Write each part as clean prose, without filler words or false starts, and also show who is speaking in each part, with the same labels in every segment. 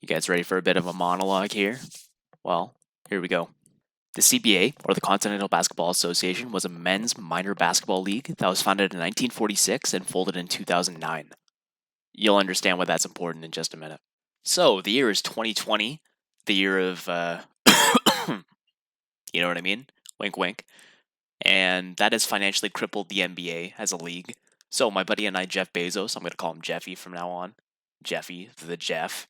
Speaker 1: You guys ready for a bit of a monologue here? Well, here we go. The CBA, or the Continental Basketball Association, was a men's minor basketball league that was founded in 1946 and folded in 2009. You'll understand why that's important in just a minute. So, the year is 2020, the year of, you know what I mean? Wink, wink. And that has financially crippled the NBA as a league. So, my buddy and I, Jeff Bezos, I'm going to call him Jeffy from now on, Jeffy, the Jeff,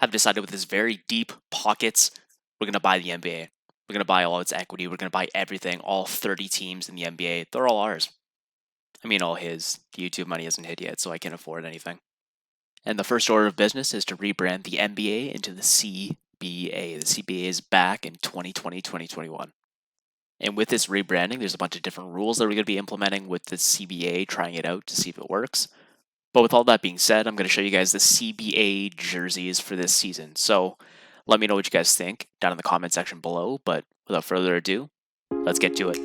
Speaker 1: have decided with his very deep pockets, we're going to buy the NBA. We're going to buy all its equity. We're going to buy everything, all 30 teams in the NBA. They're all ours. I mean, all his. The YouTube money hasn't hit yet, so I can't afford anything. And the first order of business is to rebrand the NBA into the CBA. The CBA is back in 2020, 2021. And with this rebranding, there's a bunch of different rules that we're going to be implementing with the CBA, trying it out to see if it works. But with all that being said, I'm going to show you guys the CBA jerseys for this season. So let me know what you guys think down in the comment section below. But without further ado, let's get to it.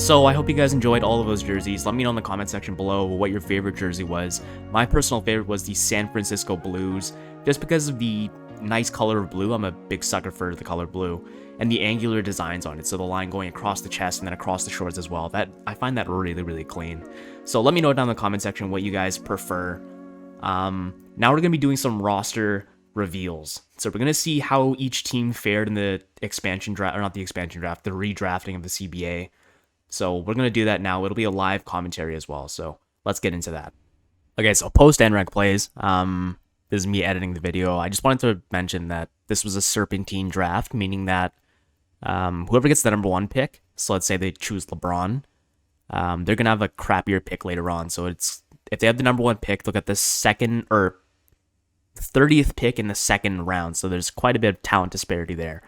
Speaker 1: So I hope you guys enjoyed all of those jerseys. Let me know in the comment section below what your favorite jersey was. My personal favorite was the San Francisco Blues, just because of the nice color of blue. I'm a big sucker for the color blue, and the angular designs on it, so the line going across the chest and then across the shorts as well. That I find that really clean. So let me know down in the comment section what you guys prefer. Now we're gonna be doing some roster reveals. So we're gonna see how each team fared in the expansion draft, or not the expansion draft, the redrafting of the CBA. So we're going to do that now. It'll be a live commentary as well. So let's get into that. Okay, so post NREG plays. This is me editing the video. I just wanted to mention that this was a serpentine draft, meaning that whoever gets the number 1 pick, so let's say they choose LeBron, they're going to have a crappier pick later on. So it's if they have the number 1 pick, they'll get the second or 30th pick in the second round. So there's quite a bit of talent disparity there,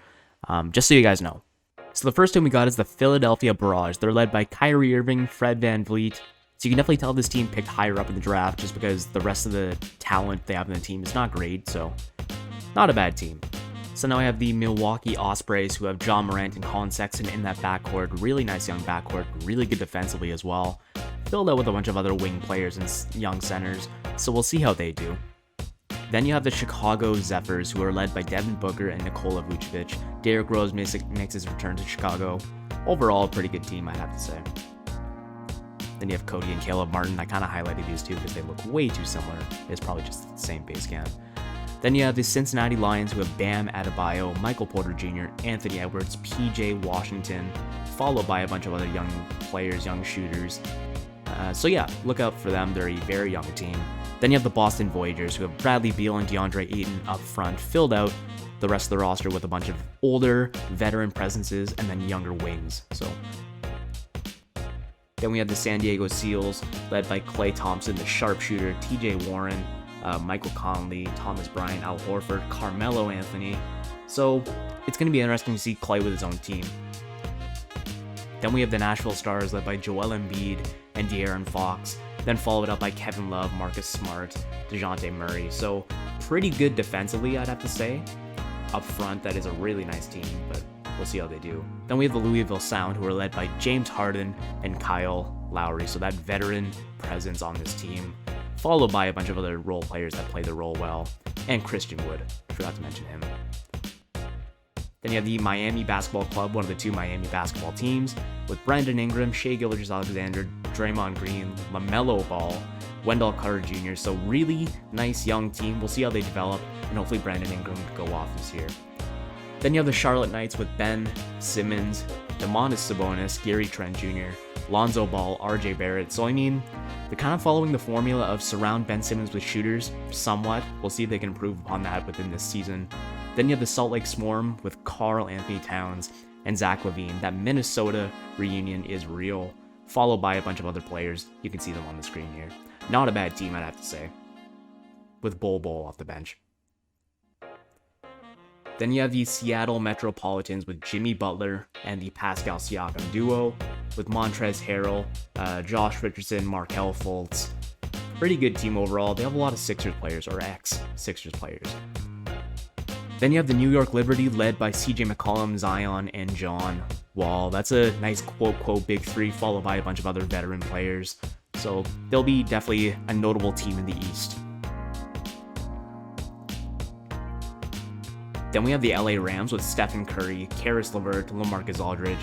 Speaker 1: just so you guys know. So the first team we got is the Philadelphia Barrage. They're led by Kyrie Irving, Fred VanVleet. So you can definitely tell this team picked higher up in the draft just because the rest of the talent they have in the team is not great. So not a bad team. So now I have the Milwaukee Ospreys, who have John Morant and Colin Sexton in that backcourt. Really nice young backcourt. Really good defensively as well. Filled out with a bunch of other wing players and young centers. So we'll see how they do. Then you have the Chicago Zephyrs, who are led by Devin Booker and Nikola Vucevic. Derrick Rose makes his return to Chicago. Overall, a pretty good team, I'd have to say. Then you have Cody and Caleb Martin. I kind of highlighted these two because they look way too similar. It's probably just the same base camp. Then you have the Cincinnati Lions, who have Bam Adebayo, Michael Porter Jr., Anthony Edwards, PJ Washington, followed by a bunch of other young players, young shooters. So yeah, look out for them. They're a very young team. Then you have the Boston Voyagers, who have Bradley Beal and DeAndre Ayton up front, filled out the rest of the roster with a bunch of older veteran presences and then younger wings. So then we have the San Diego Seals, led by Klay Thompson, the sharpshooter, TJ Warren, Michael Conley, Thomas Bryant, Al Horford, Carmelo Anthony. So it's going to be interesting to see Klay with his own team. Then we have the Nashville Stars, led by Joel Embiid and De'Aaron Fox, then followed up by Kevin Love, Marcus Smart, DeJounte Murray. So pretty good defensively, I'd have to say. Up front, that is a really nice team, but we'll see how they do. Then we have the Louisville Sound, who are led by James Harden and Kyle Lowry. So that veteran presence on this team, followed by a bunch of other role players that play the role well, and Christian Wood. Forgot to mention him. Then you have the Miami Basketball Club, one of the 2 Miami basketball teams, with Brandon Ingram, Shai Gilgeous-Alexander, Draymond Green, LaMelo Ball, Wendell Carter Jr. So really nice young team. We'll see how they develop, and hopefully Brandon Ingram will go off this year. Then you have the Charlotte Knights with Ben Simmons, Domantas Sabonis, Gary Trent Jr., Lonzo Ball, RJ Barrett. So I mean, they're kind of following the formula of surround Ben Simmons with shooters somewhat. We'll see if they can improve upon that within this season. Then you have the Salt Lake Swarm with Karl Anthony Towns and Zach LaVine. That Minnesota reunion is real, followed by a bunch of other players. You can see them on the screen here. Not a bad team, I'd have to say, with Bol off the bench. Then you have the Seattle Metropolitans with Jimmy Butler and the Pascal Siakam duo, with Montrezl Harrell, Josh Richardson, Markelle Fultz. Pretty good team overall. They have a lot of Sixers players, or ex-Sixers players. Then you have the New York Liberty, led by CJ McCollum, Zion, and John Wall. That's a nice quote big 3, followed by a bunch of other veteran players. So they'll be definitely a notable team in the East. Then we have the LA Rams with Stephen Curry, Karis LeVert, LaMarcus Aldridge,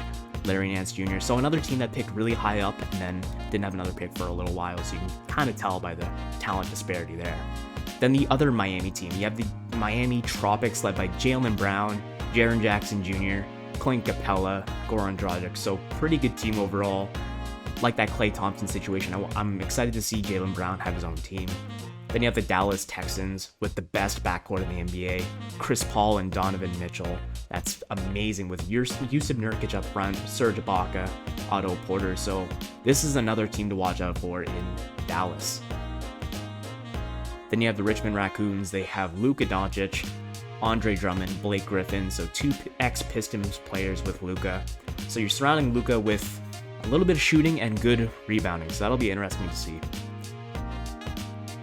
Speaker 1: Larry Nance Jr. So another team that picked really high up and then didn't have another pick for a little while. So you can kind of tell by the talent disparity there. Then the other Miami team, you have the Miami Tropics, led by Jaylen Brown, Jaren Jackson Jr., Clint Capella, Goran Dragic. So pretty good team overall. Like that Klay Thompson situation, I'm excited to see Jaylen Brown have his own team. Then you have the Dallas Texans with the best backcourt in the NBA, Chris Paul and Donovan Mitchell. That's amazing with Yusuf Nurkic up front, Serge Ibaka, Otto Porter. So this is another team to watch out for in Dallas. Then you have the Richmond Raccoons. They have Luka Doncic, Andre Drummond, Blake Griffin. So 2 ex-Pistons players with Luka. So you're surrounding Luka with a little bit of shooting and good rebounding. So that'll be interesting to see.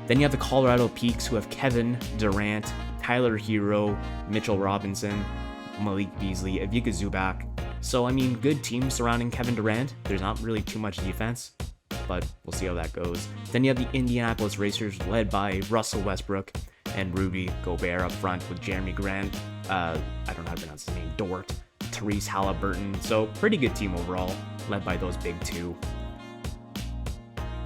Speaker 1: Then you have the Colorado Peaks, who have Kevin Durant, Tyler Hero, Mitchell Robinson, Malik Beasley, Ivica Zubac,
Speaker 2: So, I mean, good team surrounding Kevin Durant. There's not really too much defense, but we'll see how that goes. Then you have the Indianapolis Racers led by Russell Westbrook and Rudy Gobert up front with Jeremy Grant, I don't know how to pronounce his name, Dort, Therese Halliburton. So pretty good team overall, led by those big two.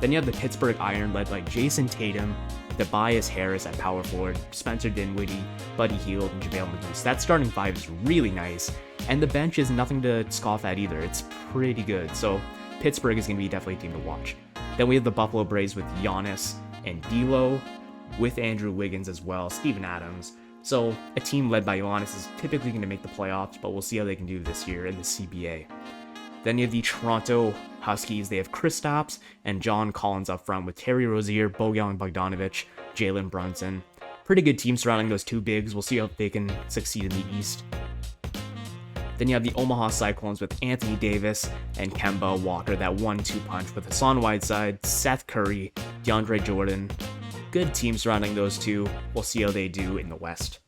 Speaker 2: Then you have the Pittsburgh Iron led by Jason Tatum, Tobias Harris at power forward, Spencer Dinwiddie, Buddy Hield, and JaVale McGee. That starting five is really nice, and the bench is nothing to scoff at either. It's pretty good. So Pittsburgh is going to be definitely a team to watch. Then we have the Buffalo Braves with Giannis and D'Lo, with Andrew Wiggins as well, Steven Adams. So a team led by Giannis is typically going to make the playoffs, but we'll see how they can do this year in the CBA. Then you have the Toronto Huskies. They have Kristaps and John Collins up front with Terry Rozier, Bojan Bogdanovic, Jalen Brunson. Pretty good team surrounding those two bigs. We'll see how they can succeed in the East. Then you have the Omaha Cyclones with Anthony Davis and Kemba Walker, that 1-2 punch with Hassan Whiteside, Seth Curry, DeAndre Jordan. Good team surrounding those two. We'll see how they do in the West.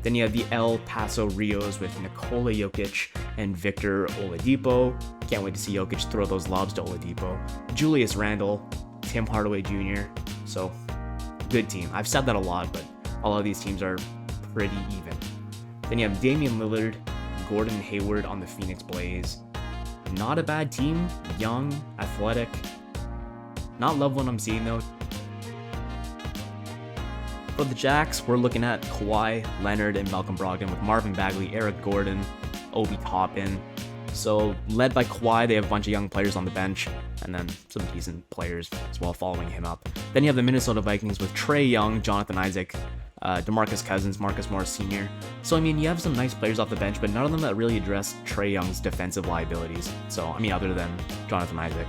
Speaker 2: Then you have the El Paso Rios with Nikola Jokic and Victor Oladipo. Can't wait to see Jokic throw those lobs to Oladipo. Julius Randle, Tim Hardaway Jr. So, good team. I've said that a lot, but all of these teams are pretty even. Then you have Damian Lillard, Gordon Hayward on the Phoenix Blaze. Not a bad team. Young, athletic. Not love what I'm seeing though. For the Jacks, we're looking at Kawhi Leonard and Malcolm Brogdon with Marvin Bagley, Eric Gordon, Obi Toppin. So, led by Kawhi, they have a bunch of young players on the bench, and then some decent players as well following him up. Then you have the Minnesota Vikings with Trae Young, Jonathan Isaac, DeMarcus Cousins, Marcus Morris Sr. So, I mean, you have some nice players off the bench, but none of them that really address Trae Young's defensive liabilities. So, I mean, other than Jonathan Isaac.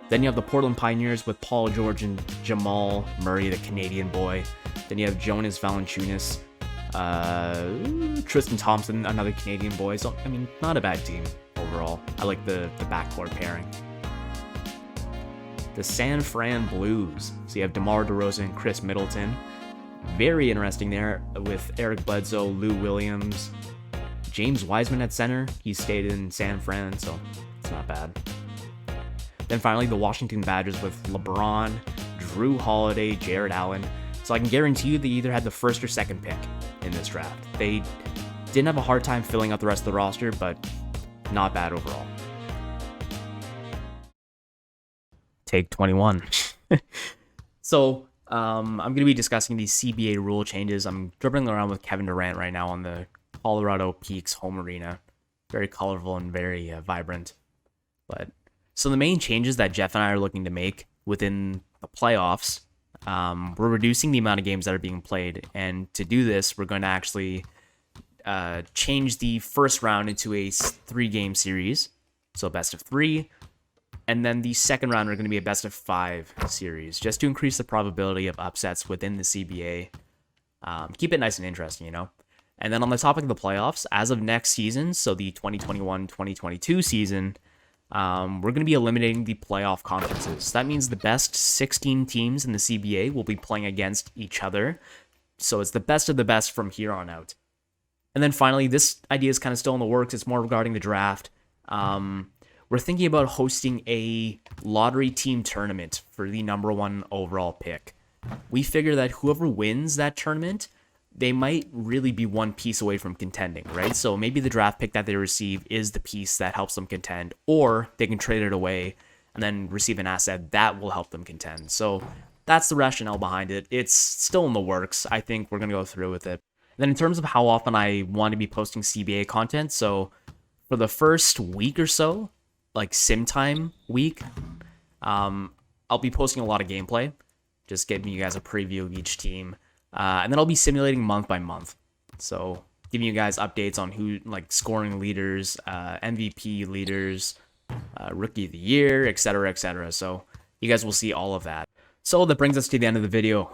Speaker 2: Then you have the Portland Pioneers with Paul George and Jamal Murray, the Canadian boy. Then you have Jonas Valanciunas, Tristan Thompson, another Canadian boy. So, I mean, not a bad team overall. I like the backcourt pairing. The San Fran Blues. So you have DeMar DeRozan and Chris Middleton. Very interesting there with Eric Bledsoe, Lou Williams, James Wiseman at center. He stayed in San Fran, so it's not bad. Then finally, the Washington Badgers with LeBron, Drew Holiday, Jared Allen. So I can guarantee you they either had the first or second pick in this draft. They didn't have a hard time filling out the rest of the roster, but not bad overall. Take 21. So I'm going to be discussing these CBA rule changes. I'm dribbling around with Kevin Durant right now on the Colorado Peaks home arena. Very colorful and very vibrant. So the main changes that Jeff and I are looking to make within the playoffs, we're reducing the amount of games that are being played. And to do this, we're going to actually change the first round into a 3-game series. So best of 3. And then the second round are going to be a best of 5 series, just to increase the probability of upsets within the CBA. Keep it nice and interesting, you know? And then on the topic of the playoffs, as of next season, so the 2021-2022 season, we're going to be eliminating the playoff conferences. That means the best 16 teams in the CBA will be playing against each other. So it's the best of the best from here on out. And then finally, this idea is kind of still in the works. It's more regarding the draft. We're thinking about hosting a lottery team tournament for the number 1 overall pick. We figure that whoever wins that tournament, they might really be one piece away from contending, right? So maybe the draft pick that they receive is the piece that helps them contend, or they can trade it away and then receive an asset that will help them contend. So that's the rationale behind it. It's still in the works. I think we're going to go through with it. Then in terms of how often I want to be posting CBA content, so for the first week or so, like sim time week, I'll be posting a lot of gameplay, just giving you guys a preview of each team. And then I'll be simulating month by month. So giving you guys updates on who, like scoring leaders, MVP leaders, rookie of the year, etc., etc. So you guys will see all of that. So that brings us to the end of the video.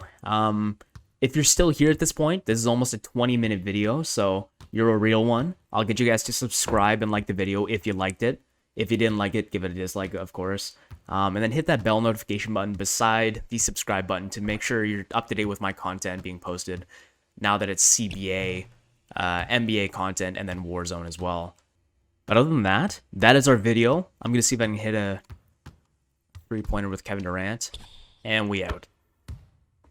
Speaker 2: If you're still here at this point, this is almost a 20-minute video, so you're a real one. I'll get you guys to subscribe and like the video if you liked it. If you didn't like it, give it a dislike, of course. And then hit that bell notification button beside the subscribe button to make sure you're up to date with my content being posted now that it's CBA, NBA content, and then Warzone as well. But other than that, that is our video. I'm going to see if I can hit a 3-pointer with Kevin Durant. And we out.